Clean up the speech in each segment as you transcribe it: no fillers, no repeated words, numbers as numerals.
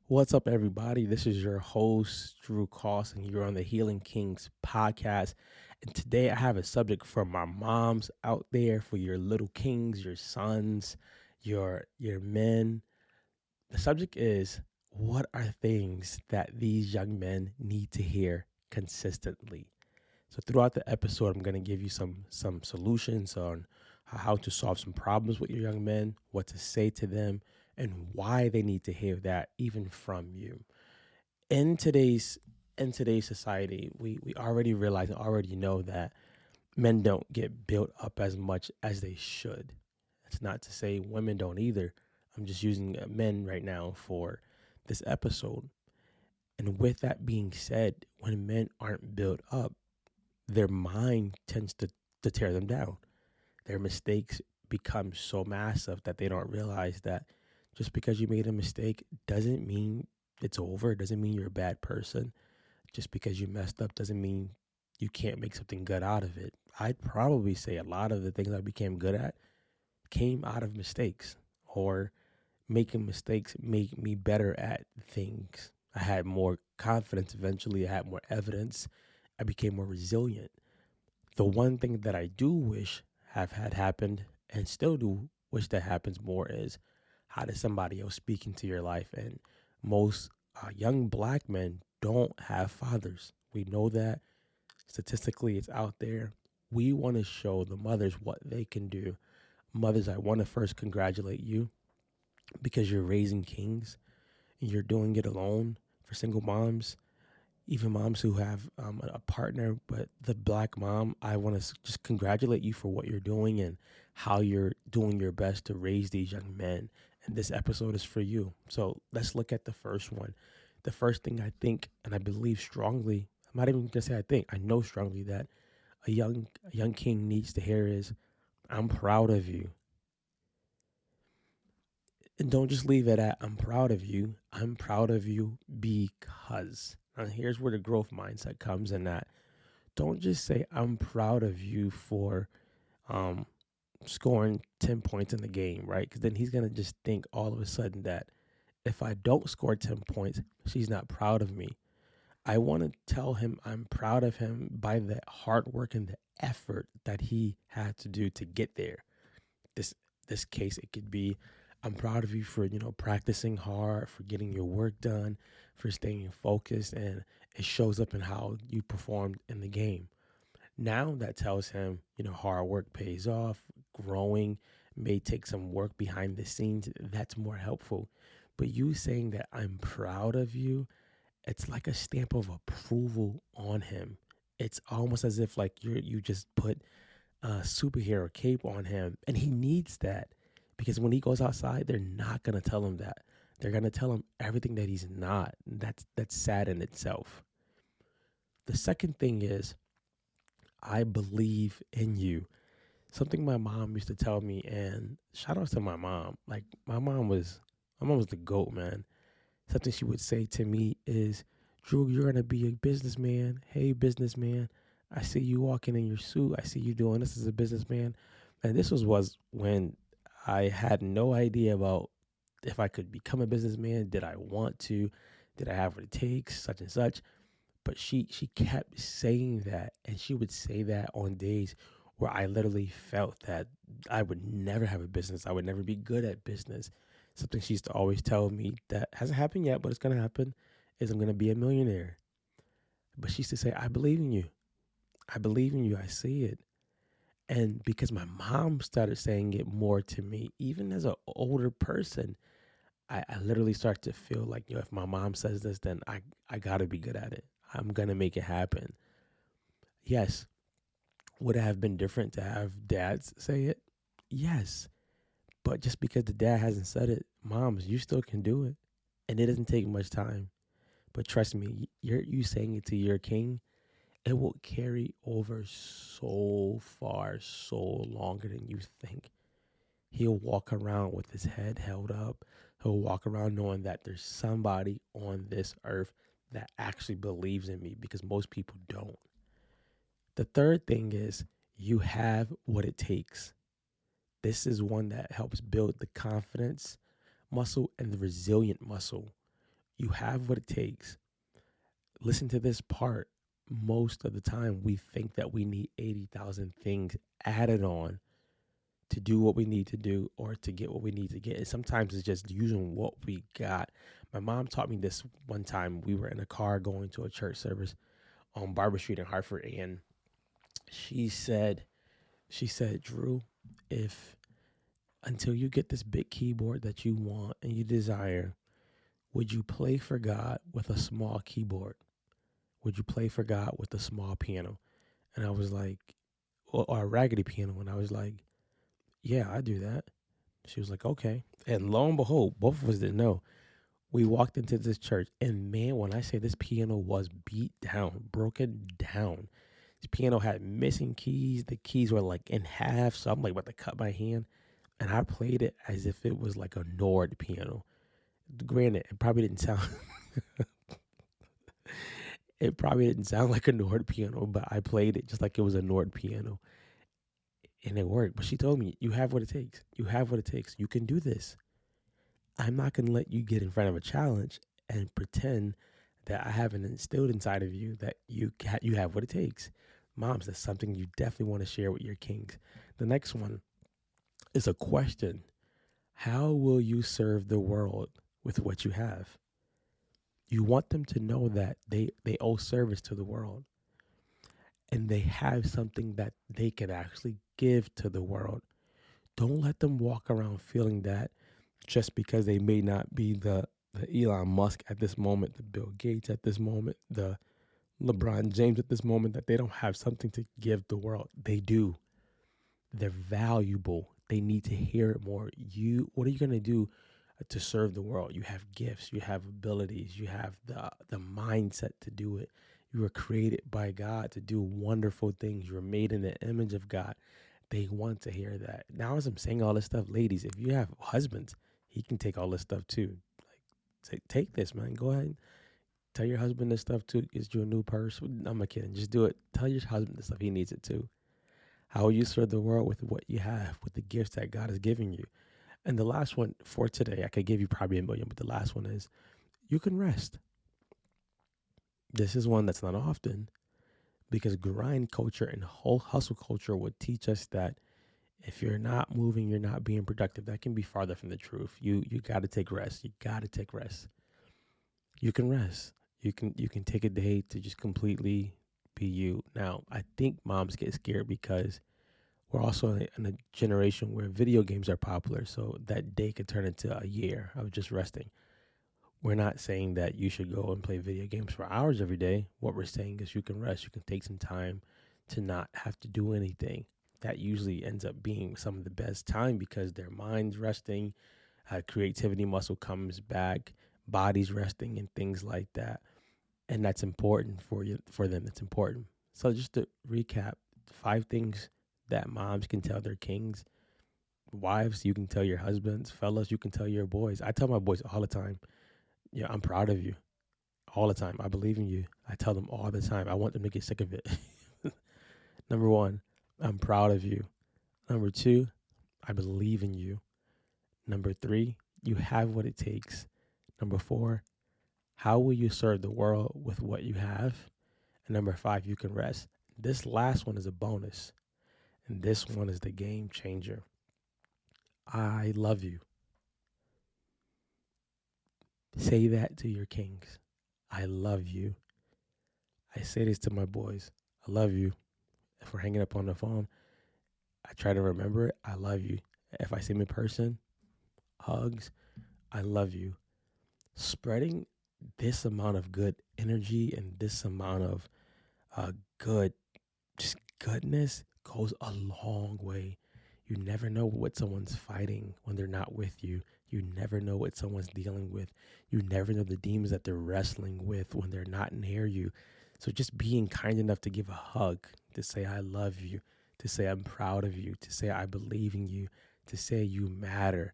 What's up, everybody? This is your host, Drew Cost, and you're on the Healing Kings podcast. And today I have a subject for my moms out there, for your little kings, your sons, your men. The subject is, what are things that these young men need to hear consistently? So throughout the episode, I'm going to give you some solutions on how to solve some problems with your young men, what to say to them, and why they need to hear that even from you. In today's society, we already realize and already know that men don't get built up as much as they should. That's not to say women don't either. I'm just using men right now for this episode. And with that being said, when men aren't built up, their mind tends to tear them down. Their mistakes become so massive that they don't realize that just because you made a mistake doesn't mean it's over. It doesn't mean you're a bad person. Just because you messed up doesn't mean you can't make something good out of it. I'd probably say a lot of the things I became good at came out of mistakes, or making mistakes make me better at things. I had more confidence eventually. I had more evidence. I became more resilient. The one thing that I do wish have had happened and still do wish that happens more is, how does somebody else speak into your life? And most young black men don't have fathers. We know that statistically it's out there. We want to show the mothers what they can do. Mothers, I want to first congratulate you because you're raising kings. You're doing it alone. For single moms, even moms who have a partner, but the black mom, I want to just congratulate you for what you're doing and how you're doing your best to raise these young men. And this episode is for you. So let's look at the first one. The first thing I think, and I believe strongly, I'm not even going to say I think, I know strongly that a young king needs to hear is, I'm proud of you. And don't just leave it at, I'm proud of you. I'm proud of you because. Now, here's where the growth mindset comes in that. Don't just say, I'm proud of you for um, scoring 10 points in the game, right? Because then he's going to just think all of a sudden that if I don't score 10 points, she's not proud of me. I want to tell him I'm proud of him by the hard work and the effort that he had to do to get there. This this case, it could be, I'm proud of you for practicing hard, for getting your work done, for staying focused, and it shows up in how you performed in the game. Now that tells him, hard work pays off. Growing may take some work behind the scenes. That's more helpful. But you saying that I'm proud of you, it's like a stamp of approval on him. It's almost as if like you just put superhero cape on him, and he needs that because when he goes outside, they're not gonna tell him that. They're gonna tell him everything that he's not. That's sad in itself. The second thing is, I believe in you. Something my mom used to tell me, and shout out to my mom. Like my mom was the goat, man. Something she would say to me is, Drew, you're gonna be a businessman. Hey, businessman, I see you walking in your suit. I see you doing this as a businessman. And this was when I had no idea about if I could become a businessman. Did I want to? Did I have what it takes? Such and such. But she kept saying that, and she would say that on days where I literally felt that I would never have a business. I would never be good at business. Something she used to always tell me that hasn't happened yet, but it's gonna happen, is I'm gonna be a millionaire. But she used to say, I believe in you. I believe in you. I see it. And because my mom started saying it more to me, even as an older person, I literally start to feel like, if my mom says this, then I gotta be good at it. I'm gonna make it happen. Yes. Would it have been different to have dads say it? Yes. But just because the dad hasn't said it, moms, you still can do it. And it doesn't take much time. But trust me, you saying it to your king, it will carry over so far, so longer than you think. He'll walk around with his head held up. He'll walk around knowing that there's somebody on this earth that actually believes in me, because most people don't. The third thing is, you have what it takes. This is one that helps build the confidence muscle and the resilient muscle. You have what it takes. Listen to this part. Most of the time, we think that we need 80,000 things added on to do what we need to do or to get what we need to get. And sometimes it's just using what we got. My mom taught me this one time. We were in a car going to a church service on Barber Street in Hartford, and she said, Drew, if until you get this big keyboard that you want and you desire, would you play for God with a small keyboard? Would you play for God with a small piano? And I was like, or a raggedy piano. And I was like, yeah, I do that. She was like, okay. And lo and behold, both of us didn't know. We walked into this church, and man, when I say this piano was beat down, broken down, this piano had missing keys. The keys were like in half. So I'm like about to cut my hand. And I played it as if it was like a Nord piano. Granted, it probably didn't sound it probably didn't sound like a Nord piano, but I played it just like it was a Nord piano. And it worked. But she told me, you have what it takes. You have what it takes. You can do this. I'm not going to let you get in front of a challenge and pretend that I haven't instilled inside of you that you have what it takes. Moms, that's something you definitely want to share with your kings. The next one is a question. How will you serve the world with what you have? You want them to know that they owe service to the world and they have something that they can actually give to the world. Don't let them walk around feeling that just because they may not be the Elon Musk at this moment, the Bill Gates at this moment, the LeBron James at this moment, that they don't have something to give the world. They do. They're valuable. They need to hear it more. What are you going to do to serve the world? You have gifts, you have abilities, you have the mindset to do it. You were created by God to do wonderful things. You were made in the image of God. They want to hear that. Now, as I'm saying all this stuff, ladies, if you have husbands, he can take all this stuff too. Like, take this, man. Go ahead. Tell your husband this stuff too. Is you a new purse? I'm not kidding. Just do it. Tell your husband this stuff. He needs it too. How will you serve the world with what you have, with the gifts that God has given you? And the last one for today, I could give you probably a million, but the last one is you can rest. This is one that's not often because grind culture and whole hustle culture would teach us that if you're not moving, you're not being productive. That can be farther from the truth. You got to take rest. You got to take rest. You can rest. You can take a day to just completely be you. Now, I think moms get scared because we're also in a generation where video games are popular. So that day could turn into a year of just resting. We're not saying that you should go and play video games for hours every day. What we're saying is you can rest. You can take some time to not have to do anything. That usually ends up being some of the best time because their mind's resting, creativity muscle comes back, body's resting, and things like that. And that's important for them. It's important. So just to recap, 5 things that moms can tell their kings. Wives, you can tell your husbands. Fellas, you can tell your boys. I tell my boys all the time, yeah, I'm proud of you. All the time. I believe in you. I tell them all the time. I want them to get sick of it. Number 1, I'm proud of you. Number 2, I believe in you. Number 3, you have what it takes. Number 4, how will you serve the world with what you have? And number 5, you can rest. This last one is a bonus. And this one is the game changer. I love you. Say that to your kings. I love you. I say this to my boys. I love you. If we're hanging up on the phone, I try to remember it. I love you. If I see them in person, hugs. I love you. Spreading this amount of good energy and this amount of good, just goodness goes a long way. You never know what someone's fighting when they're not with you. You never know what someone's dealing with. You never know the demons that they're wrestling with when they're not near you. So just being kind enough to give a hug, to say I love you, to say I'm proud of you, to say I believe in you, to say you matter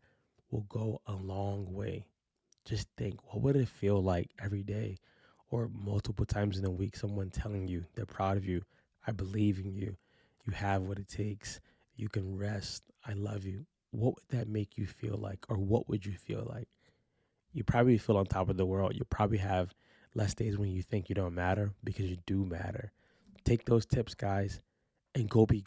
will go a long way. Just think, what would it feel like every day or multiple times in a week, someone telling you they're proud of you, I believe in you, you have what it takes, you can rest, I love you. What would that make you feel like? Or what would you feel like? You probably feel on top of the world. You probably have less days when you think you don't matter, because you do matter. Take those tips, guys, and go be